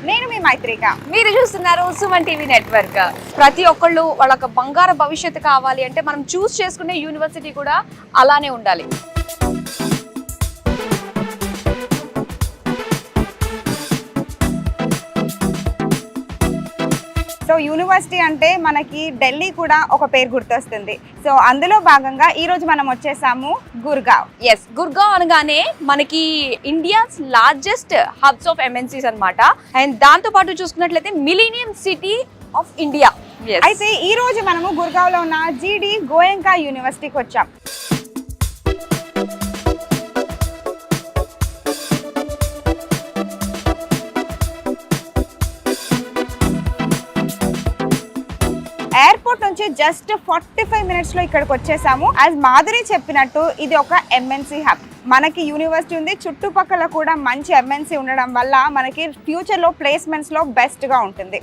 నేను మీ మైత్రిక. మీరు చూస్తున్నారు సుమన్ టీవీ నెట్వర్క్. ప్రతి ఒక్కళ్ళు వాళ్ళకి బంగారు భవిష్యత్తు కావాలి అంటే మనం చూస్ చేసుకునే యూనివర్సిటీ కూడా అలానే ఉండాలి. సో యూనివర్సిటీ అంటే మనకి ఢిల్లీ కూడా ఒక పేరు గుర్తొస్తుంది. సో అందులో భాగంగా ఈ రోజు మనం వచ్చేసాము గుర్గావ్. ఎస్, గుర్గావ్ అనగానే మనకి India's largest hubs of MNCs అన్నమాట. అండ్ దాంతో పాటు చూసుకున్నట్లయితే మిలీనియం సిటీ ఆఫ్ ఇండియా. అయితే ఈ రోజు మనము గుర్గావ్ లో ఉన్న జీడి గోయంకా యూనివర్సిటీకి వచ్చాం. ఎయిర్పోర్ట్ నుంచి జస్ట్ 45 మినిట్స్ లో ఇక్కడికి వచ్చేసాము. యాజ్ మాధురి చెప్పినట్టు ఇది ఒక ఎంఎన్సీ హబ్. మనకి యూనివర్సిటీ ఉంది, చుట్టుపక్కల కూడా మంచి ఎంఎన్సీ ఉండడం వల్ల మనకి ఫ్యూచర్ లో ప్లేస్మెంట్స్ లో బెస్ట్ గా ఉంటుంది.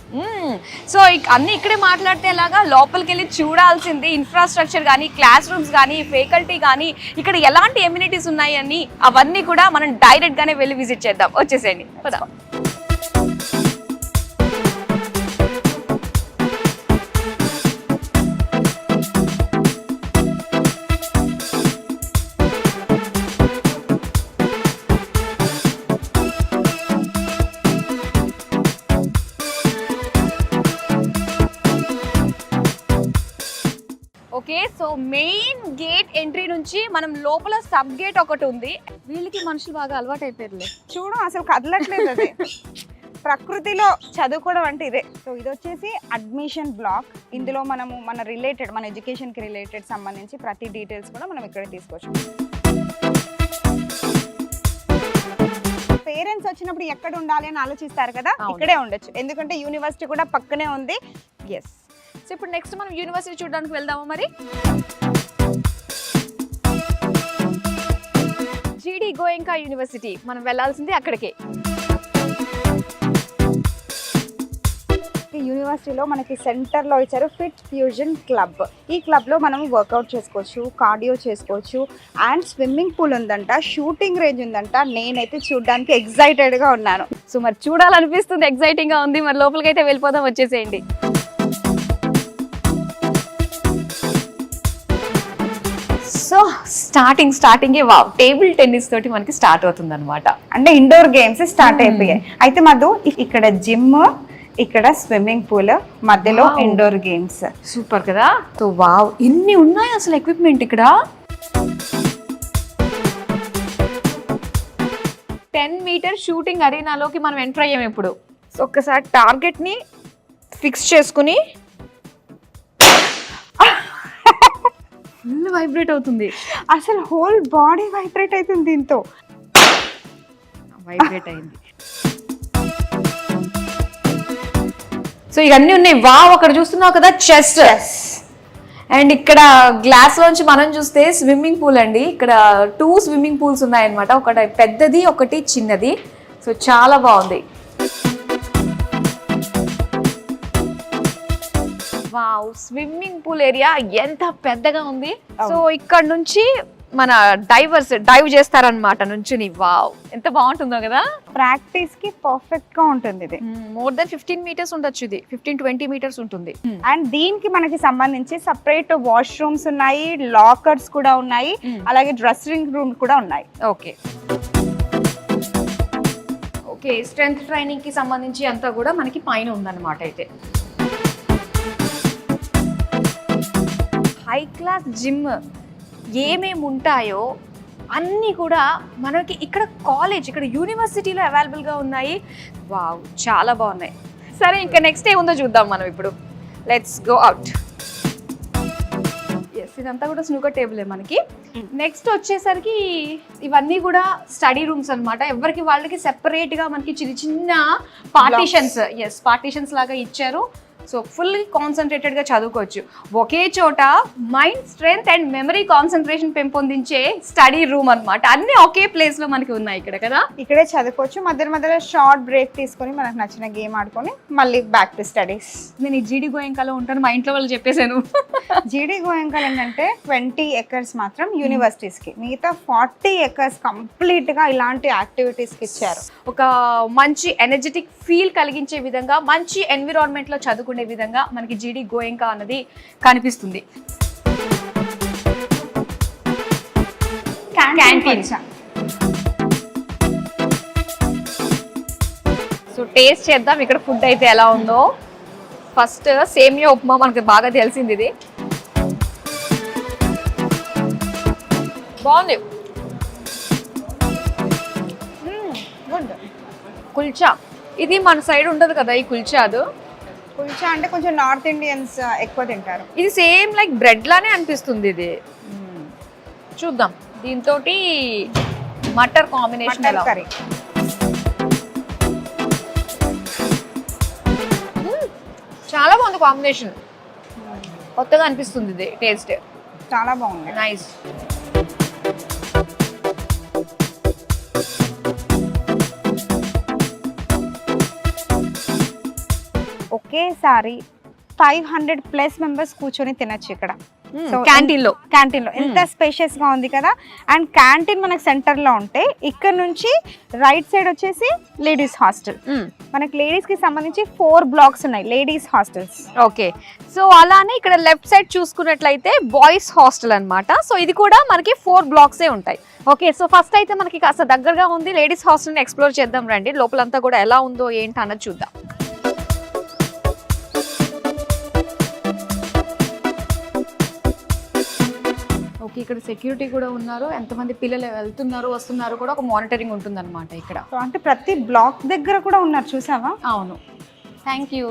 సో అన్ని ఇక్కడే మాట్లాడితే ఎలాగా, లోపలికి వెళ్ళి చూడాల్సింది ఇన్ఫ్రాస్ట్రక్చర్ కానీ, క్లాస్ రూమ్స్ కానీ, ఫ్యాకల్టీ కానీ, ఇక్కడ ఎలాంటి ఎమ్యూనిటీస్ ఉన్నాయి అని అవన్నీ కూడా మనం డైరెక్ట్ గానే వెళ్ళి విజిట్ చేద్దాం. వచ్చేసేయండి. Okay, so main gate entry నుంచి మనం లోపల సబ్ గేట్ ఒకటి ఉంది. వీళ్ళకి మనుషులు బాగా అలవాటు అయిపోయారులే. చూడు అసలు కదలట్లేదు అది. ప్రకృతిలో చదువుకోవడం అంటే ఇదే. సో ఇది వచ్చేసి అడ్మిషన్ బ్లాక్. ఇందులో మనము మన ఎడ్యుకేషన్ కి రిలేటెడ్ సంబంధించి ప్రతి డీటెయిల్స్ కూడా మనం ఇక్కడ తీసుకోవచ్చు. పేరెంట్స్ వచ్చినప్పుడు ఎక్కడ ఉండాలి అని ఆలోచిస్తారు కదా, ఇక్కడే ఉండొచ్చు. ఎందుకంటే యూనివర్సిటీ కూడా పక్కనే ఉంది. ఎస్. సో ఇప్పుడు నెక్స్ట్ మనం యూనివర్సిటీ చూడడానికి వెళ్దామా మరి? జీడి గోయంకా యూనివర్సిటీ, మనం వెళ్ళాల్సింది అక్కడికే. యూనివర్సిటీలో మనకి సెంటర్ లో ఇచ్చారు ఫిట్ ఫ్యూజన్ క్లబ్. ఈ క్లబ్ లో మనం వర్కౌట్ చేసుకోవచ్చు, కార్డియో చేసుకోవచ్చు, అండ్ స్విమ్మింగ్ పూల్ ఉందంట, షూటింగ్ రేంజ్ ఉందంట. నేనైతే చూడడానికి ఎక్సైటెడ్ గా ఉన్నాను. సో మరి చూడాలనిపిస్తుంది, ఎక్సైటింగ్ గా ఉంది. మరి లోపలికి అయితే వెళ్ళిపోదాం. వచ్చేసేయండి. సో స్టార్టింగే వావ్, టేబుల్ టెన్నిస్ తోటి మనకి స్టార్ట్ అవుతుంది అనమాట. అంటే ఇండోర్ గేమ్స్ స్టార్ట్ అయిపోయాయి. అయితే మధు, ఇక్కడ జిమ్, ఇక్కడ స్విమ్మింగ్ పూల్, మధ్యలో ఇండోర్ గేమ్స్. సూపర్ కదా. సో వావ్, ఇన్ని ఉన్నాయి అసలు ఎక్విప్మెంట్ ఇక్కడ. 10 మీటర్ షూటింగ్ అరీనాలోకి మనం ఎంటర్ అయ్యాం ఇప్పుడు. సో ఒక్కసారి టార్గెట్ ని ఫిక్స్ చేసుకుని ఫుల్ వైబ్రేట్ అవుతుంది. అసలు హోల్ బాడీ వైబ్రేట్ అవుతుంది దీంతో. వైబ్రేట్ అయింది. సో ఇవన్నీ ఉన్నాయి. వావ్, అక్కడ చూస్తున్నావు కదా చెస్ట్. అండ్ ఇక్కడ గ్లాస్ లోంచి మనం చూస్తే స్విమ్మింగ్ పూల్ అండి. ఇక్కడ 2 స్విమ్మింగ్ పూల్స్ ఉన్నాయన్నమాట. ఒకటి పెద్దది, ఒకటి చిన్నది. సో చాలా బాగుంది. వావ్, స్విమ్మింగ్ పూల్ ఏరియా ఎంత పెద్దగా ఉంది. సో ఇక్కడ నుంచి మన డైవ్ చేస్తారనమాట నుంచుని. వావ్, ఎంత బాగుంటుందో కదా. ప్రాక్టీస్ కి పర్ఫెక్ట్ గా ఉంటుంది ఇది. మోర్ దెన్ 15 మీటర్స్ ఉండొచ్చు. ఇది 15-20 మీటర్స్ ఉంటుంది. అండ్ దీనికి మనకి సంబంధించి సపరేట్ వాష్రూమ్స్ ఉన్నాయి, లాకర్స్ కూడా ఉన్నాయి, అలాగే డ్రెస్సింగ్ రూమ్ కూడా ఉన్నాయి. ఓకే, స్ట్రెంగ్త్ ట్రైనింగ్ కి సంబంధించి అంతా కూడా మనకి పైన ఉందన్నమాట. అయితే హై క్లాస్ జిమ్ ఏమేమి ఉంటాయో అన్నీ కూడా మనకి ఇక్కడ ఇక్కడ యూనివర్సిటీలో అవైలబుల్గా ఉన్నాయి. వావ్, చాలా బాగున్నాయి. సరే, ఇంకా నెక్స్ట్ ఏముందో చూద్దాం మనం ఇప్పుడు. Let's go out. ఎస్, ఇదంతా కూడా స్నూకర్ టేబులే మనకి. నెక్స్ట్ వచ్చేసరికి ఇవన్నీ కూడా స్టడీ రూమ్స్ అనమాట. ఎవరికి వాళ్ళకి సెపరేట్గా మనకి చిన్న చిన్న పార్టీషన్స్ లాగా ఇచ్చారు. సో ఫుల్ కాన్సన్ట్రేటెడ్గా చదువుకోవచ్చు. ఒకే చోట mind strength and memory concentration పెంపొందించే స్టడీ రూమ్ అన్నమాట. అన్నీ ఒకే ప్లేస్లో మనకి ఉన్నాయి ఇక్కడ కదా. ఇక్కడే చదువుకోవచ్చు, మధ్యలో షార్ట్ బ్రేక్ తీసుకొని మనకు నచ్చిన గేమ్ ఆడుకొని మళ్ళీ బ్యాక్ టు స్టడీస్. నేను ఈ జీడి గోయంకాలో ఉంటాను, మా ఇంట్లో వాళ్ళు చెప్పేశాను. జీడి గోయంకల్ ఏంటంటే 20 acres మాత్రం యూనివర్సిటీస్కి, మిగతా 40 acres కంప్లీట్గా ఇలాంటి యాక్టివిటీస్కి ఇచ్చారు. ఒక మంచి ఎనర్జెటిక్ ఫీల్ కలిగించే విధంగా, మంచి ఎన్విరాన్మెంట్లో చదువుకునే విధంగా మనకి జీడి గోయంకా అన్నది కనిపిస్తుంది. క్యాంటీన్. సో టేస్ట్ చేద్దాం ఇక్కడ ఫుడ్ అయితే ఎలా ఉందో. ఫస్ట్ సేమియా ఉప్మా మనకి బాగా తెలిసింది, ఇది బాగుంది. గుడ్. కుల్చా ఇది మన సైడ్ ఉండదు కదా ఈ కుల్చాదు. కుల్చా అంటే కొంచెం నార్త్ ఇండియన్స్ ఎక్కువ తింటారు. ఇది సేమ్ లైక్ బ్రెడ్ లానే అనిపిస్తుంది ఇది. చూద్దాం దీంతో మటర్ కాంబినేషన్ ఎలా. కర్రీ చాలా బాగుంది కాంబినేషన్, కొత్తగా అనిపిస్తుంది ఇది టేస్ట్. చాలా బాగుంది. నైస్. ఒకేసారి 500+ మెంబర్స్ కూర్చొని తినచ్చు ఇక్కడ. సో క్యాంటీన్ లో ఎంత స్పేషియస్ గా ఉంది కదా. అండ్ క్యాంటీన్ మనకి సెంటర్ లో ఉంటే ఇక్కడ నుంచి రైట్ సైడ్ వచ్చేసి లేడీస్ హాస్టల్. మనకి లేడీస్ కి సంబంధించి 4 blocks ఉన్నాయి లేడీస్ హాస్టల్స్. ఓకే, సో అలానే ఇక్కడ లెఫ్ట్ సైడ్ చూసుకున్నట్లయితే బాయ్స్ హాస్టల్ అన్నమాట. సో ఇది కూడా మనకి 4 blocks ఉంటాయి. ఓకే, సో ఫస్ట్ అయితే మనకి కాస్త దగ్గరగా ఉంది లేడీస్ హాస్టల్ని ఎక్స్ప్లోర్ చేద్దాం రండి. లోపలంతా కూడా ఎలా ఉందో ఏంటి అన్నది చూద్దాం. ఓకే, ఇక్కడ సెక్యూరిటీ కూడా ఉన్నారు. ఎంతమంది పిల్లలు వెళ్తున్నారు వస్తున్నారు కూడా ఒక మానిటరింగ్ ఉంటుంది అనమాట ఇక్కడ. సో అంటే ప్రతి బ్లాక్ దగ్గర కూడా ఉన్నారు, చూసావా? అవును, థ్యాంక్ యూ.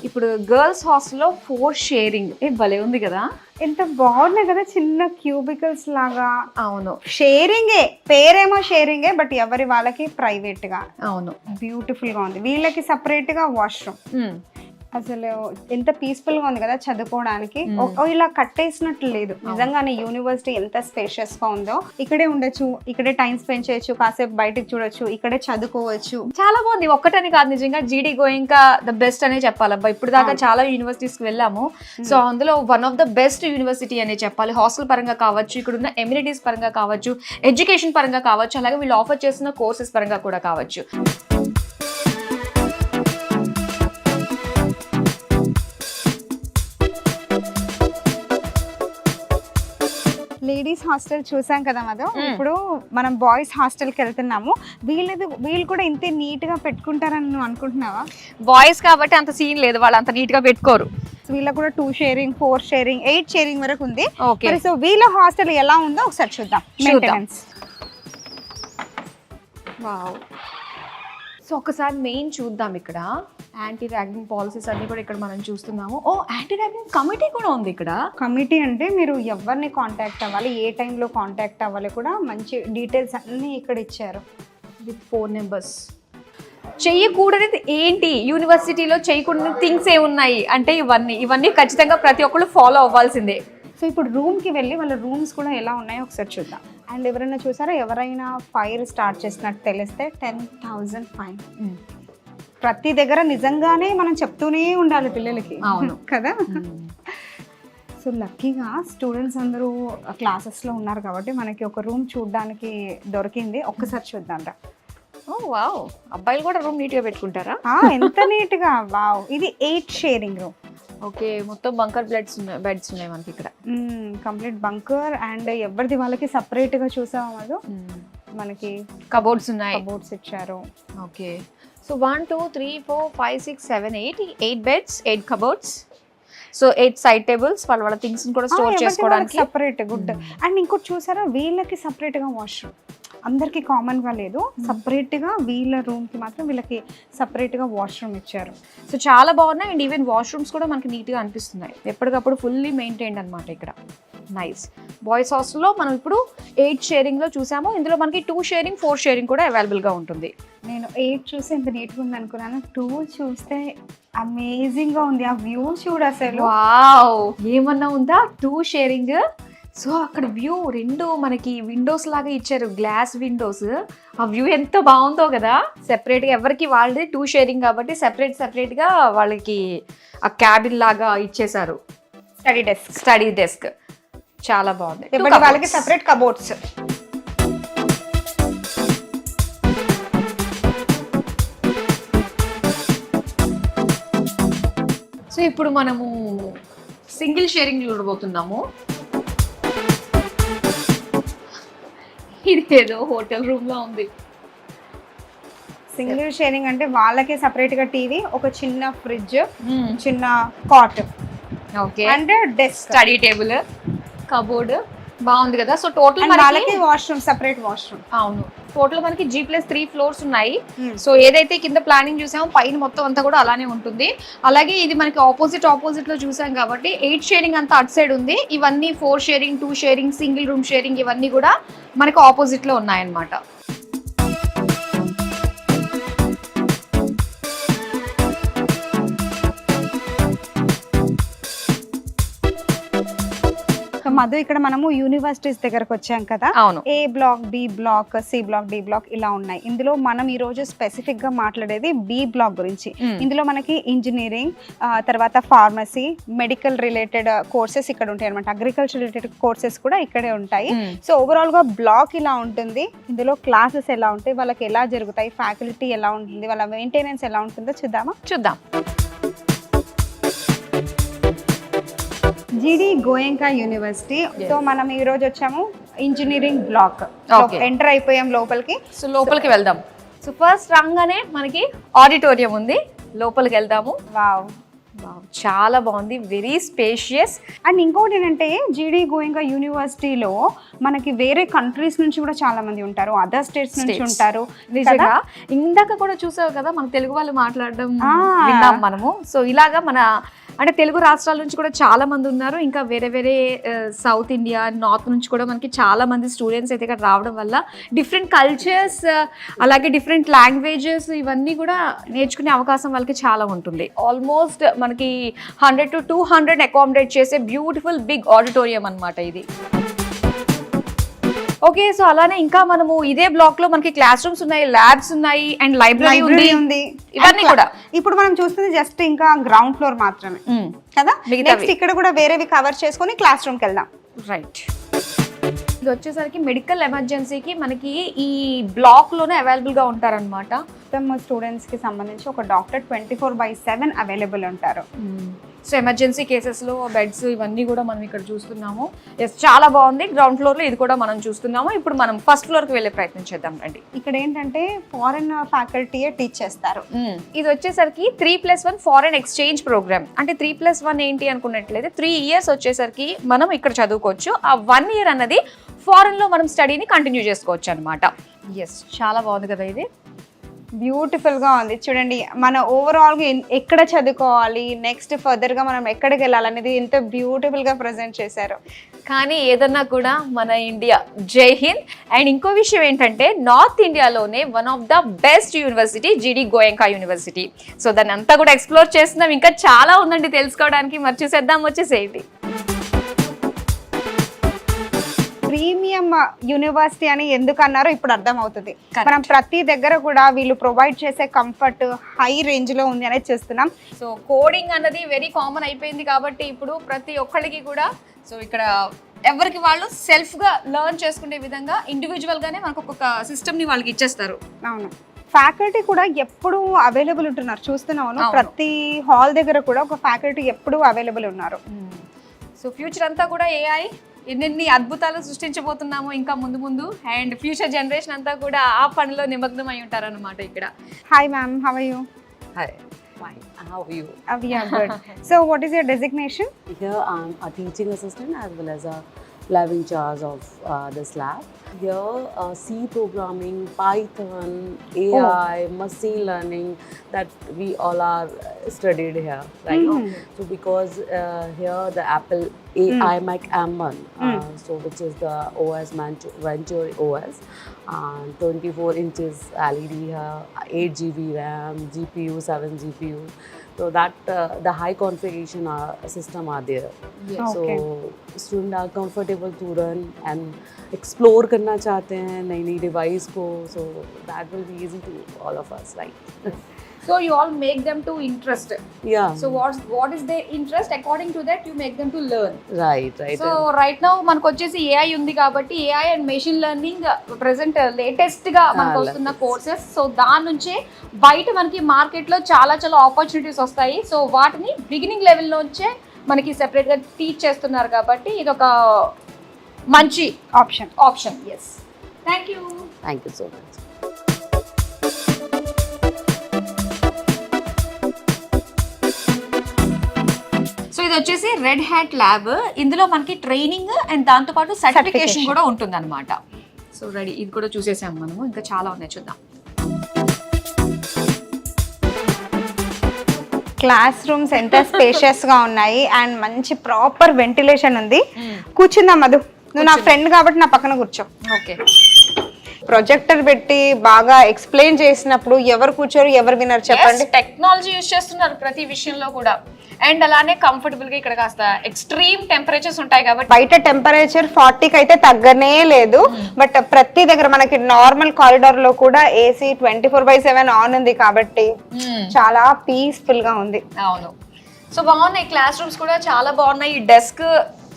ఇప్పుడు గర్ల్స్ హాస్టల్లో 4 షేరింగ్. భలే ఉంది కదా, ఎంత బాగున్నాయి కదా, చిన్న క్యూబికల్స్ లాగా. అవును, షేరింగే, పేరేమో షేరింగే, బట్ ఎవరి వాళ్ళకి ప్రైవేట్ గా. అవును, బ్యూటిఫుల్ గా ఉంది. వీళ్ళకి సపరేట్ గా వాష్రూమ్. అసలు ఎంత పీస్ఫుల్ గా ఉంది కదా చదువుకోవడానికి. ఇలా కట్టేసినట్లు లేదు, నిజంగానే యూనివర్సిటీ ఎంత స్పేషియస్ గా ఉందో. ఇక్కడే ఉండొచ్చు, ఇక్కడే టైం స్పెండ్ చేయొచ్చు, కాసేపు బయటకు చూడొచ్చు, ఇక్కడే చదువుకోవచ్చు. చాలా బాగుంది. ఒక్కటని కాదు, నిజంగా జీడి గోయింకా ద బెస్ట్ అనే చెప్పాలబ్బా. ఇప్పుడు దాకా చాలా యూనివర్సిటీస్ కి వెళ్ళాము, సో అందులో one of the best university అనే చెప్పాలి. హాస్టల్ పరంగా కావచ్చు, ఇక్కడ ఉన్న ఎమ్యూనిటీస్ పరంగా కావచ్చు, ఎడ్యుకేషన్ పరంగా కావచ్చు, అలాగే వీళ్ళు ఆఫర్ చేస్తున్న కోర్సెస్ పరంగా కూడా కావచ్చు. లేడీస్ హాస్టల్ చూసాం కదా మధు. ఇప్పుడు మనం బాయ్స్ హాస్టల్కి వెళ్తున్నాము. వీళ్ళు కూడా ఇంతే నీట్ గా పెట్టుకుంటారని నువ్వు అనుకుంటున్నావా? బాయ్స్ కాబట్టి అంత సీన్ లేదు, వాళ్ళు అంత నీట్ గా పెట్టుకోరు. వీళ్ళకి కూడా 2 షేరింగ్, 4 షేరింగ్, 8 షేరింగ్ వరకు ఉంది. ఓకే, సో వీళ్ళ హాస్టల్ ఎలా ఉందో ఒకసారి చూద్దాం. మెయింటెనెన్స్. వావ్. సో ఒకసారి మెయిన్ చూద్దాం. ఇక్కడ యాంటీ ర్యాగింగ్ పాలసీస్ అన్ని కూడా ఇక్కడ మనం చూస్తున్నాము. ఓ, యాంటీ ర్యాగింగ్ కమిటీ కూడా ఉంది ఇక్కడ. కమిటీ అంటే మీరు ఎవరిని కాంటాక్ట్ అవ్వాలి, ఏ టైంలో కాంటాక్ట్ అవ్వాలి కూడా మంచి డీటెయిల్స్ అన్నీ ఇక్కడ ఇచ్చారు. With 4 numbers. చెయ్యకూడనిది ఏంటి, యూనివర్సిటీలో చేయకూడని థింగ్స్ ఏమున్నాయి అంటే ఇవన్నీ ఖచ్చితంగా ప్రతి ఒక్కళ్ళు ఫాలో అవ్వాల్సిందే. సో ఇప్పుడు రూమ్కి వెళ్ళి వాళ్ళ రూమ్స్ కూడా ఎలా ఉన్నాయో ఒకసారి చూద్దాం. అండ్ ఎవరైనా చూసారా, ఎవరైనా ఫైర్ స్టార్ట్ చేసినట్టు తెలిస్తే 10,000 ఫైన్. ప్రతి దగ్గర నిజంగానే మనం చెప్తూనే ఉండాలి పిల్లలకి. అవును కదా. సో లక్కీగా స్టూడెంట్స్ అందరూ క్లాసెస్లో ఉన్నారు కాబట్టి మనకి ఒక రూమ్ చూడడానికి దొరికింది. ఒక్కసారి చూద్దాం రా. ఓ వావ్, అబ్బాయిలు కూడా రూమ్ నీట్గా పెట్టుకుంటారా? ఎంత నీట్గా. వావ్, ఇది 8 షేరింగ్ రూమ్. ఓకే, మొత్తం బంకర్ బెడ్స్ ఉన్నాయి మనకి ఇక్కడ. Complete bunker. అండ్ ఎవరిది వాళ్ళకి సపరేట్గా చూసాము అది. మనకి కబోర్డ్స్ ఉన్నాయి, కబోర్డ్స్ ఇచ్చారు. Okay, so 1 2 3 4 5 6 7 8 beds, 8 cupboards. So 8 side tables, వాళ్ళ థింగ్స్ కూడా స్టోర్ చేసుకోవడానికి సపరేట్. గుడ్. అండ్ ఇంకోటి చూసారా, వీళ్ళకి సపరేట్గా వాష్రూమ్. అందరికి కామన్గా లేదు, సపరేట్గా వీళ్ళ రూమ్కి మాత్రం వీళ్ళకి సపరేట్గా వాష్రూమ్ ఇచ్చారు. సో చాలా బాగున్నాయి. అండ్ ఈవెన్ వాష్రూమ్స్ కూడా మనకి నీట్గా అనిపిస్తున్నాయి, ఎప్పటికప్పుడు ఫుల్లీ మెయింటైన్డ్ అనమాట ఇక్కడ. నైస్. బాయ్స్ హాస్టల్లో మనం ఇప్పుడు 8 షేరింగ్లో చూసాము. ఇందులో మనకి 2 షేరింగ్, 4 షేరింగ్ కూడా అవైలబుల్గా ఉంటుంది. నేను 8 చూసి ఎంత నీట్గా ఉంది అనుకున్నాను, 2 చూస్తే అమేజింగ్ గా ఉంది. ఆ వ్యూ చూడు అసలు. వావ్, ఏమన్నా ఉందా 2 షేరింగ్. సో అక్కడ వ్యూ రెండు మనకి విండోస్ లాగా ఇచ్చారు, గ్లాస్ విండోస్. ఆ వ్యూ ఎంత బాగుందో కదా. సెపరేట్గా ఎవరికి వాళ్ళది 2 షేరింగ్ కాబట్టి సెపరేట్గా వాళ్ళకి ఆ క్యాబిన్ లాగా ఇచ్చేసారు. స్టడీ డెస్క్ చాలా బాగుంది. వాళ్ళకి సెపరేట్ కబోర్డ్స్. సో ఇప్పుడు మనము సింగిల్ షేరింగ్ చూడబోతున్నాము. ఇది ఏదో హోటల్ రూమ్ లో ఉంది. సింగిల్ షేరింగ్ అంటే వాళ్ళకే సెపరేట్ గా టీవీ, ఒక చిన్న ఫ్రిడ్జ్, చిన్న cot, okay, and desk, study table, cupboard. బాగుంది కదా. సో టోటల్ వాళ్ళకి వాష్రూమ్, సెపరేట్ వాష్రూమ్. అవును, టోటల్ మనకి G+3 ఫ్లోర్స్ ఉన్నాయి. సో ఏదైతే కింద ప్లానింగ్ చూసామో పైన మొత్తం అంతా కూడా అలానే ఉంటుంది. అలాగే ఇది మనకి ఆపోజిట్ లో చూసాం కాబట్టి 8 షేరింగ్ అంతా అటు సైడ్ ఉంది. ఇవన్నీ 4 sharing, 2 sharing, single room sharing ఇవన్నీ కూడా మనకి ఆపోజిట్ లో ఉన్నాయన్నమాట. మధు, ఇక్కడ మనము యూనివర్సిటీస్ దగ్గరకు వచ్చాం కదా. అవును. A block, B block, C block, D block ఇలా ఉన్నాయి. ఇందులో మనం ఈ రోజు స్పెసిఫిక్ గా మాట్లాడేది B బ్లాక్ గురించి. ఇందులో మనకి ఇంజనీరింగ్, తర్వాత ఫార్మసీ, మెడికల్ రిలేటెడ్ కోర్సెస్ ఇక్కడ ఉంటాయి అనమాట. అగ్రికల్చర్ రిలేటెడ్ కోర్సెస్ కూడా ఇక్కడే ఉంటాయి. సో ఓవరాల్ గా బ్లాక్ ఇలా ఉంటుంది. ఇందులో క్లాసెస్ ఎలా ఉంటాయి, వాళ్ళకి ఎలా జరుగుతాయి, ఫ్యాకల్టీ ఎలా ఉంటుంది, వాళ్ళ మెయింటెనెన్స్ ఎలా ఉంటుందో చూద్దాం. జీడి గోయంకా యూనివర్సిటీ. సో మనం ఈ రోజు వచ్చాము ఇంజనీరింగ్ బ్లాక్. ఎంటర్ అయిపోయాం లోపలికి. సో లోపలికి వెళ్దాం. సో ఫస్ట్ రాగానే మనకి ఆడిటోరియం ఉంది, లోపలికి వెళ్దాము. వావ్, చాలా బాగుంది, వెరీ స్పేషియస్. అండ్ ఇంకోటి ఏంటంటే జీడి గోయంకా యూనివర్సిటీలో మనకి వేరే కంట్రీస్ నుంచి కూడా చాలా మంది ఉంటారు, అదర్ స్టేట్స్ నుంచి ఉంటారు. నిజంగా ఇందాక కూడా చూసావు కదా, మన తెలుగు వాళ్ళు మాట్లాడడం విన్నాం మనము. సో ఇలాగా మన అంటే తెలుగు రాష్ట్రాల నుంచి కూడా చాలా మంది ఉన్నారు. ఇంకా వేరే సౌత్ ఇండియా, నార్త్ నుంచి కూడా మనకి చాలా మంది స్టూడెంట్స్ అయితే ఇక్కడ రావడం వల్ల డిఫరెంట్ కల్చర్స్, అలాగే డిఫరెంట్ లాంగ్వేజెస్ ఇవన్నీ కూడా నేర్చుకునే అవకాశం వాళ్ళకి చాలా ఉంటుంది. ఆల్మోస్ట్ మనకి 100 to 200 అకామిడేట్ చేసే బ్యూటిఫుల్ బిగ్ ఆడిటోరియం అన్నమాట ఇది. ఓకే, సో అలానే ఇంకా మనము ఇదే బ్లాక్ లో మనకి క్లాస్ రూమ్స్ ఉన్నాయి, ల్యాబ్స్ ఉన్నాయి, అండ్ లైబ్రరీ ఉంది. ఇవన్నీ కూడా ఇప్పుడు మనం చూస్తుంది జస్ట్ ఇంకా గ్రౌండ్ ఫ్లోర్ మాత్రమే కదా. నెక్స్ట్ ఇక్కడ కూడా వేరేవి కవర్ చేసుకొని క్లాస్ రూమ్ కి వెళ్దాం. రైట్. ఇది వచ్చేసరికి మెడికల్ ఎమర్జెన్సీకి మనకి ఈ బ్లాక్ లోనే అవైలబుల్ గా ఉంటారన్నమాట. మొత్తం స్టూడెంట్స్ కి సంబంధించి ఒక డాక్టర్ 24/7 అవైలబుల్ ఉంటారు. సో ఎమర్జెన్సీ కేసెస్లో బెడ్స్ ఇవన్నీ కూడా మనం ఇక్కడ చూస్తున్నాము. ఎస్, చాలా బాగుంది. గ్రౌండ్ ఫ్లోర్లో ఇది కూడా మనం చూస్తున్నాము. ఇప్పుడు మనం ఫస్ట్ ఫ్లోర్కి వెళ్ళే ప్రయత్నం చేద్దాం రండి. ఇక్కడ ఏంటంటే ఫారెన్ ఫ్యాకల్టీయే టీచ్ చేస్తారు. ఇది వచ్చేసరికి 3+1 ఫారెన్ ఎక్స్చేంజ్ ప్రోగ్రామ్. అంటే 3+1 ఏంటి అనుకున్నట్లయితే 3 years వచ్చేసరికి మనం ఇక్కడ చదువుకోవచ్చు. ఆ 1 year అన్నది ఫారెన్లో మనం స్టడీని కంటిన్యూ చేసుకోవచ్చు అనమాట. ఎస్, చాలా బాగుంది కదా. ఇది బ్యూటిఫుల్ గా ఉంది చూడండి. మన ఓవరాల్ గా ఎక్కడ చదువుకోవాలి, నెక్స్ట్ ఫర్దర్ గా మనం ఎక్కడికి వెళ్ళాలనేది ఎంత బ్యూటిఫుల్ గా ప్రెజెంట్ చేశారు. కానీ ఏదన్నా కూడా మన ఇండియా జై హింద్. అండ్ ఇంకో విషయం ఏంటంటే నార్త్ ఇండియాలోనే one of the best university జీడి గోయంకా యూనివర్సిటీ. సో దాన్ని అంతా కూడా ఎక్స్ప్లోర్ చేస్తున్నాం. ఇంకా చాలా ఉందండి తెలుసుకోవడానికి. మరి చూసేద్దాం, వచ్చేసేయండి. ప్రీమియం యూనివర్సిటీ అని ఎందుకు అన్నారో ఇప్పుడు అర్థం అవుతుంది. మనం ప్రతి దగ్గర కూడా వీళ్ళు ప్రొవైడ్ చేసే కంఫర్ట్ హై రేంజ్ లో ఉంది అనేది చూస్తున్నాం. సో కోడింగ్ అన్నది వెరీ కామన్ అయిపోయింది కాబట్టి ఇప్పుడు ప్రతి ఒక్కరికి కూడా సో ఇక్కడ ఎవరికి వాళ్ళు సెల్ఫ్ గా లెర్న్ చేసుకునే విధంగా ఇండివిజువల్ గానే మనకు ఒక సిస్టమ్ ని వాళ్ళకి ఇచ్చేస్తారు. అవును, ఫ్యాకల్టీ కూడా ఎప్పుడు అవైలబుల్ ఉంటున్నారు చూస్తున్నాను. ప్రతి హాల్ దగ్గర కూడా ఒక ఫ్యాకల్టీ ఎప్పుడు అవైలబుల్ ఉన్నారు. సో ఫ్యూచర్ అంతా కూడా AI ఎన్నెన్ని అద్భుతాలు సృష్టించబోతున్నామో ఇంకా ముందు ముందు. అండ్ ఫ్యూచర్ జనరేషన్ అంతా కూడా ఆ పనిలో నిమగ్నం అయి ఉంటారన్నమాట ఇక్కడ. Hi ma'am, how are you? Hi, fine. How are you? We are good. So what is your designation? Here I'm a teaching assistant as well as a lab in charge of this lab. Here, C programming, Python, AI, machine learning, that we all are studied here, right? So because here the Apple AI Mac M1, so which is the OS Venturi OS, and 24 inches LED here, 8 GB RAM, GPU, 7 GPU. So that the high configuration system are there. Yes. So Okay. student are comfortable to run and explore करना चाहते हैं नई नई device को, so that will be easy to all of us, right? So you all make them to interest. Yeah. So what is their interest? According to that, you make them to learn. right. So right now మనకు వచ్చేసి AI ఉంది కాబట్టి AI and machine learning present latest గా మనకు వస్తున్న courses. So దాని నుంచే బయట మనకి మార్కెట్ లో చాలా చాలా ఆపర్చునిటీస్ వస్తాయి. సో వాటిని బిగినింగ్ లెవెల్ నుంచే మనకి సెపరేట్ గా టీచ్ చేస్తున్నారు కాబట్టి ఇది ఒక మంచి option. Yes, thank you. Thank you so much. So ఇది వచ్చేసి రెడ్ హ్యాట్ ల్యాబ్. ఇందులో మనకి ట్రైనింగ్ అండ్ దాంతో పాటు సర్టిఫికేషన్ కూడా ఉంటుంది అనమాట. సో రెడీ, ఇది కూడా చూసేసాము మనము. ఇంకా చాలా ఉన్నాయి, చూద్దాం. క్లాస్ రూమ్స్ ఎంత స్పేషియస్ గా ఉన్నాయి అండ్ మంచి ప్రాపర్ వెంటిలేషన్ ఉంది. కూర్చుందాం మధు, నువ్వు నా ఫ్రెండ్ కాబట్టి నా పక్కన కూర్చో. ఓకే. ప్రొజెక్టర్ పెట్టి బాగా ఎక్స్ప్లెయిన్ చేసినప్పుడు ఎవరు కూర్చోరు ఎవరు వినరు చెప్పండి. టెక్నాలజీ యూజ్ చేస్తున్నారు ప్రతి విషయంలో కూడా. అండ్ అలానే కంఫర్టబుల్ గా ఇక్కడ కాస్త ఎక్స్ట్రీమ్ టెంపరేచర్స్ ఉంటాయి కాబట్టి బయట టెంపరేచర్ 40కి అయితే తగ్గనే లేదు. బట్ ప్రతి దగ్గర మనకి నార్మల్ కారిడార్ లో కూడా ఏసీ 24/7 ఆన్ ఉంది కాబట్టి చాలా పీస్ఫుల్ గా ఉంది. అవును. సో బాగున్నాయి, క్లాస్ రూమ్స్ కూడా చాలా బాగున్నాయి. ఈ డెస్క్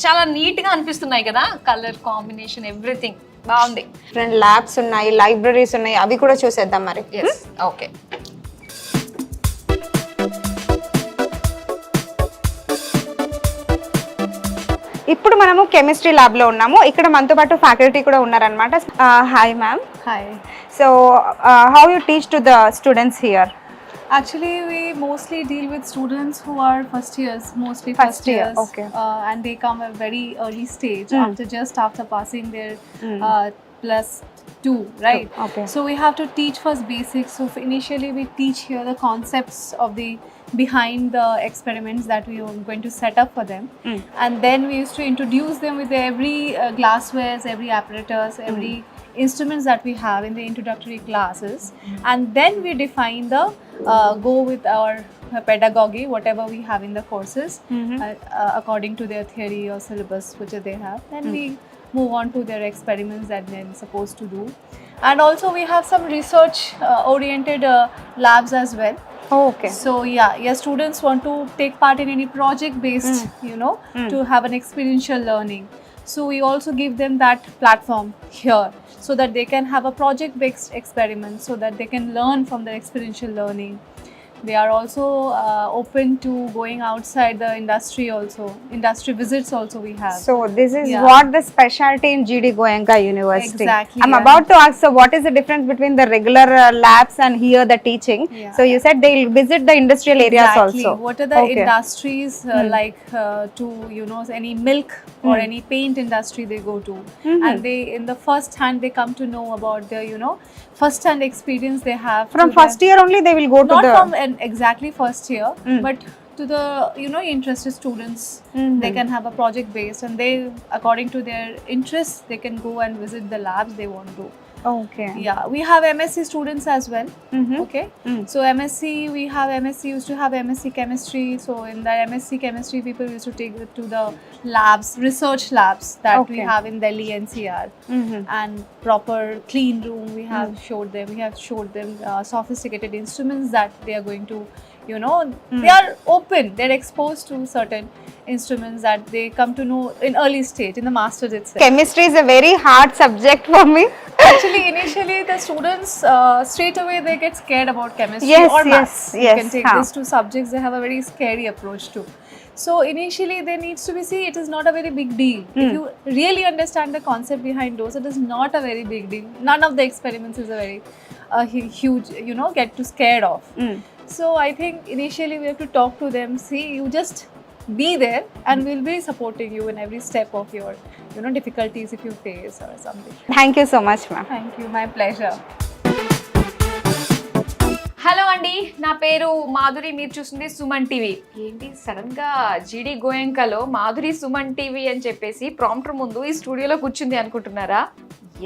చాలా నీట్ గా అనిపిస్తున్నాయి కదా, కలర్ కాంబినేషన్ ఎవ్రీథింగ్ బాగుంది. ఫ్రెండ్ ల్యాబ్స్ ఉన్నాయి, లైబ్రరీస్ ఉన్నాయి, అవి కూడా చూసేద్దాం మరి. ఓకే. ఇప్పుడు మనము కెమిస్ట్రీ ల్యాబ్ లో ఉన్నాము. ఇక్కడ మనతో పాటు ఫ్యాకల్టీ కూడా ఉన్నారనమాట. Hi ma'am. Hi. So how you teach to the students here? Actually, we mostly deal with students who are first years, mostly First first year, years, okay. And they come at very early stage after passing their +2, right? Okay. So we have to teach first basics. So initially we teach here the concepts of the behind the experiments that we are going to set up for them, and then we used to introduce them with every glasswares, every apparatus, every instruments that we have in the introductory classes, and then we define the go with our pedagogy, whatever we have in the courses, according to their theory or syllabus which they have. Then we move on to their experiments that they're supposed to do, and also we have some research oriented labs as well. Okay. So yeah, students want to take part in any project based, to have an experiential learning. So we also give them that platform here so that they can have a project based experiment, so that they can learn from the experiential learning. They are also open to going outside the industry also. Industry visits also we have. So this is Yeah. what the specialty in GD Goenka University. Exactly, I'm yeah. about to ask, so what is the difference between the regular labs and here the teaching? Yeah. So you said they'll visit the industrial areas Exactly. also. What are the Okay. industries like to any milk or any paint industry they go to, and they in the first hand they come to know about the first hand experience they have From to first year only they will go to not the... from exactly first year, but to the interested students. They can have a project based, and they according to their interests they can go and visit the labs they want to. Okay. Yeah, we have MSc students as well. Okay. So MSc, we have MSc, used to have MSc chemistry. So in the MSc chemistry, people used to take it to the labs, research labs that we Okay. have in Delhi NCR, and proper clean room. We have showed them sophisticated instruments that they are going to, they are open. They're exposed to certain instruments that they come to know in early stage, in the masters itself. Chemistry is a very hard subject for me. Actually, initially the students straight away they get scared about chemistry Yes, or yes, maths. You yes, can take huh. these two subjects. They have a very scary approach to. So initially there needs to be, it is not a very big deal. If you really understand the concept behind those, it is not a very big deal. None of the experiments is a very huge, get to scared of. So I think initially we have to talk to them. See, you just be there, and we'll be supporting you in every step of your, difficulties if you face or something. Thank you so much ma'am. Thank you, my pleasure. Hello అండి, నా పేరు మాధురి, మీరు చూస్తుంది Suman TV. ఏంటి sudden గా జీడి గోయంకలో Madhuri Suman TV అని చెప్పేసి ప్రాంప్టర్ ముందు ఈ స్టూడియోలో కూర్చుంది అనుకుంటున్నారా?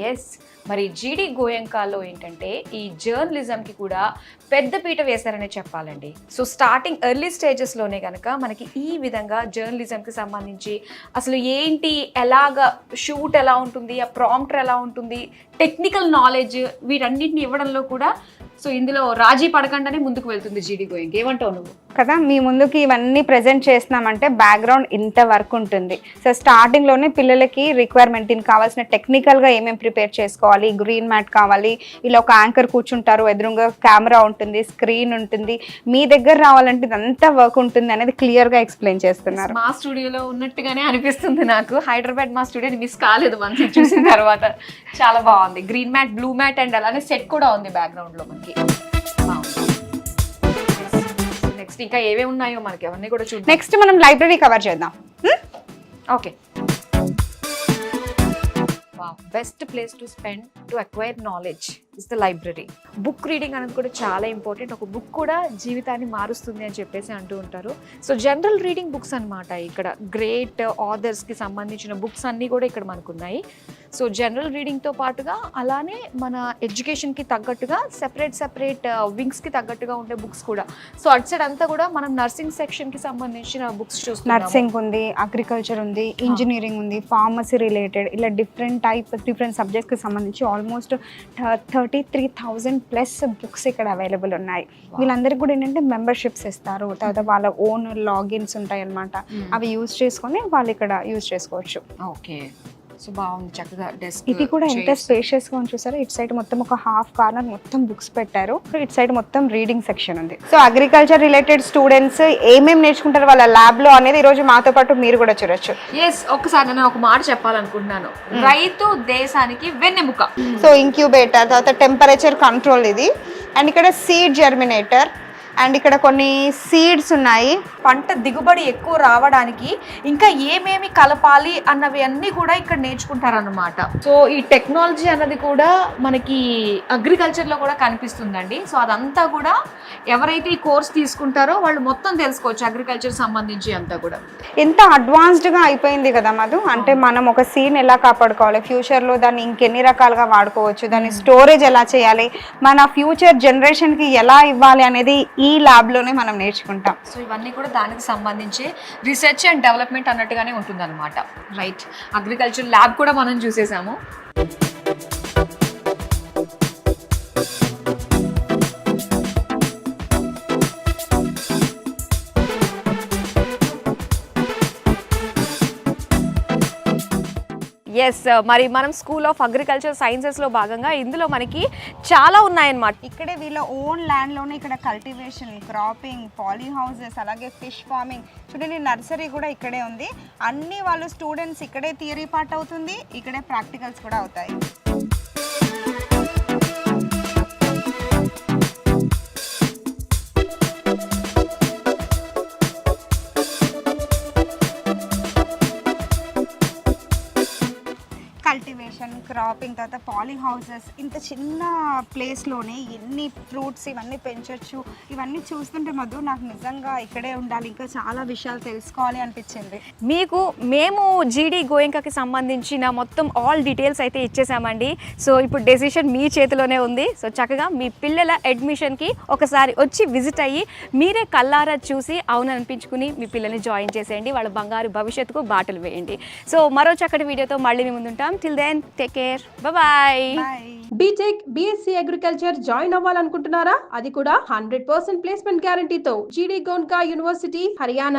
ఎస్, మరి జీడి గోయంకాలో ఏంటంటే ఈ జర్నలిజంకి కూడా పెద్ద పీట వేశారనే చెప్పాలండి. సో స్టార్టింగ్ ఎర్లీ స్టేజెస్లోనే కనుక మనకి ఈ విధంగా జర్నలిజంకి సంబంధించి అసలు ఏంటి, ఎలాగా షూట్ ఎలా ఉంటుంది, ఆ ప్రాంప్టర్ ఎలా ఉంటుంది, టెక్నికల్ నాలెడ్జ్ వీటన్నిటిని ఇవ్వడంలో కూడా సో ఇందులో రాజీ పడకుండానే ముందుకు వెళ్తుంది జీడి గోయంక. ఏమంటావు నువ్వు? కదా, మీ ముందుకి ఇవన్నీ ప్రజెంట్ చేస్తున్నామంటే బ్యాక్గ్రౌండ్ ఇంత వర్క్ ఉంటుంది. సో స్టార్టింగ్లోనే పిల్లలకి రిక్వైర్మెంట్, దీనికి కావాల్సిన టెక్నికల్గా ఏమేమి ప్రిపేర్ చేసుకోవాలి, గ్రీన్ మ్యాట్ కావాలి, ఇలా ఒక యాంకర్ కూర్చుంటారు, ఎదురుగా కెమెరా ఉంటుంది, స్క్రీన్ ఉంటుంది, మీ దగ్గర రావాలంటే ఇదంతా వర్క్ ఉంటుంది అనేది క్లియర్గా ఎక్స్ప్లెయిన్ చేస్తున్నారు. మా స్టూడియోలో ఉన్నట్టుగానే అనిపిస్తుంది నాకు. హైదరాబాద్ మా స్టూడియోని మిస్ కాలేదు మనకి చూసిన తర్వాత. చాలా బాగుంది, green mat, blue mat and అలానే సెట్ కూడా ఉంది బ్యాక్గ్రౌండ్లో మనకి. నెక్స్ట్ ఇంకా ఏవే ఉన్నాయో మనకి అవన్నీ కూడా చూద్దాం. నెక్స్ట్ మనం లైబ్రరీ కవర్ చేద్దాం. Okay, best place to spend to acquire knowledge is the library. Book reading అనేది కూడా చాలా ఇంపార్టెంట్. ఒక బుక్ కూడా జీవితాన్ని మారుస్తుంది అని చెప్పేసి అంటూ ఉంటారు. సో జనరల్ రీడింగ్ బుక్స్ అనమాట. ఇక్కడ గ్రేట్ ఆథర్స్కి సంబంధించిన బుక్స్ అన్నీ కూడా ఇక్కడ మనకు ఉన్నాయి. సో జనరల్ రీడింగ్తో పాటుగా అలానే మన ఎడ్యుకేషన్కి తగ్గట్టుగా సెపరేట్ వింగ్స్కి తగ్గట్టుగా ఉండే బుక్స్ కూడా. సో అటు సైడ్ అంతా కూడా మనం నర్సింగ్ సెక్షన్కి సంబంధించిన బుక్స్ చూస్తున్నాం. నర్సింగ్ ఉంది, అగ్రికల్చర్ ఉంది, ఇంజనీరింగ్ ఉంది, ఫార్మసీ రిలేటెడ్, ఇలా డిఫరెంట్ సబ్జెక్ట్స్కి సంబంధించి ఆల్మోస్ట్ 33,000 ప్లస్ బుక్స్ ఇక్కడ అవైలబుల్ ఉన్నాయి. వీళ్ళందరికీ కూడా ఏంటంటే మెంబర్షిప్స్ ఇస్తారు, తర్వాత వాళ్ళ ఓన్ లాగిన్స్ ఉంటాయి అన్నమాట. అవి యూజ్ చేసుకొని వాళ్ళు ఇక్కడ యూజ్ చేసుకోవచ్చు. ఓకే, సో బాగుంది, చక్కగా డెస్క్. ఇది కూడా ఎంత స్పేషియస్ గా ఉంది చూసారా. ఇటు సైడ్ మొత్తం ఒక హాఫ్ కార్నర్ మొత్తం బుక్స్ పెట్టారు, ఇటు సైడ్ మొత్తం రీడింగ్ సెక్షన్ ఉంది. సో అగ్రికల్చర్ రిలేటెడ్ స్టూడెంట్స్ ఏమేమి నేర్చుకుంటారు వాళ్ళ ల్యాబ్ లో అనేది ఈ రోజు మాతో పాటు మీరు కూడా చూడొచ్చు. ఎస్, ఒక్కసారి నేను ఒక మాట చెప్పాలనుకుంటున్నాను. రైతు దేశానికి వెన్నెముక. సో ఇంక్యుబేటర్, తర్వాత టెంపరేచర్ కంట్రోల్ ఇది, అండ్ ఇక్కడ సీడ్ జర్మినేటర్, అండ్ ఇక్కడ కొన్ని సీడ్స్ ఉన్నాయి. పంట దిగుబడి ఎక్కువ రావడానికి ఇంకా ఏమేమి కలపాలి అన్నవి అన్నీ కూడా ఇక్కడ నేర్చుకుంటారన్నమాట. సో ఈ టెక్నాలజీ అన్నది కూడా మనకి అగ్రికల్చర్లో కూడా కనిపిస్తుందండి. సో అదంతా కూడా ఎవరైతే ఈ కోర్స్ తీసుకుంటారో వాళ్ళు మొత్తం తెలుసుకోవచ్చు అగ్రికల్చర్ సంబంధించి అంతా కూడా. ఎంత అడ్వాన్స్డ్గా అయిపోయింది కదా మధు. అంటే మనం ఒక సీన్ ఎలా కాపాడుకోవాలి, ఫ్యూచర్లో దాన్ని ఇంకెన్ని రకాలుగా వాడుకోవచ్చు, దాన్ని స్టోరేజ్ ఎలా చేయాలి, మన ఫ్యూచర్ జనరేషన్కి ఎలా ఇవ్వాలి అనేది ఈ ల్యాబ్లోనే మనం నేర్చుకుంటాం. సో ఇవన్నీ కూడా దానికి సంబంధించి రీసెర్చ్ అండ్ డెవలప్మెంట్ అన్నట్టుగానే ఉంటుందన్నమాట. రైట్, అగ్రికల్చర్ ల్యాబ్ కూడా మనం చూసేసాము. ఎస్, మరి మనం స్కూల్ ఆఫ్ అగ్రికల్చర్ సైన్సెస్లో భాగంగా ఇందులో మనకి చాలా ఉన్నాయన్నమాట. ఇక్కడే వీళ్ళ ఓన్ ల్యాండ్లోనే ఇక్కడ కల్టివేషన్, క్రాపింగ్, పాలీ హౌసెస్, అలాగే ఫిష్ ఫార్మింగ్, చూడండి నర్సరీ కూడా ఇక్కడే ఉంది. అన్ని వాళ్ళు స్టూడెంట్స్ ఇక్కడే థియరీ పార్ట్ అవుతుంది, ఇక్కడే ప్రాక్టికల్స్ కూడా అవుతాయి. కల్టివేషన్, క్రాపింగ్, తర్వాత పాలీ హౌసెస్, ఇంత చిన్న ప్లేస్లోనే ఎన్ని ఫ్రూట్స్ ఇవన్నీ పెంచవచ్చు. ఇవన్నీ చూస్తుంటే మధు నాకు నిజంగా ఇక్కడే ఉండాలి, ఇంకా చాలా విషయాలు తెలుసుకోవాలి అనిపించింది. మేము జీడి గోయంకకి సంబంధించిన మొత్తం ఆల్ డీటెయిల్స్ అయితే ఇచ్చేసామండి. సో ఇప్పుడు డెసిషన్ మీ చేతిలోనే ఉంది. సో చక్కగా మీ పిల్లల అడ్మిషన్కి ఒకసారి వచ్చి విజిట్ అయ్యి మీరే కల్లారా చూసి అవును అనిపించుకుని మీ పిల్లల్ని జాయిన్ చేసేయండి. వాళ్ళ బంగారు భవిష్యత్తుకు బాటలు వేయండి. సో మరో చక్కటి వీడియోతో మళ్ళీ మీ ముందుంటాం. Till then, take care. Bye-bye. BTech, BSc agriculture join అవ్వాలనుకుంటున్నారా? అది కూడా 100% ప్లేస్మెంట్ గ్యారంటీతో జీడి గోయెంకా యూనివర్సిటీ, హర్యానా.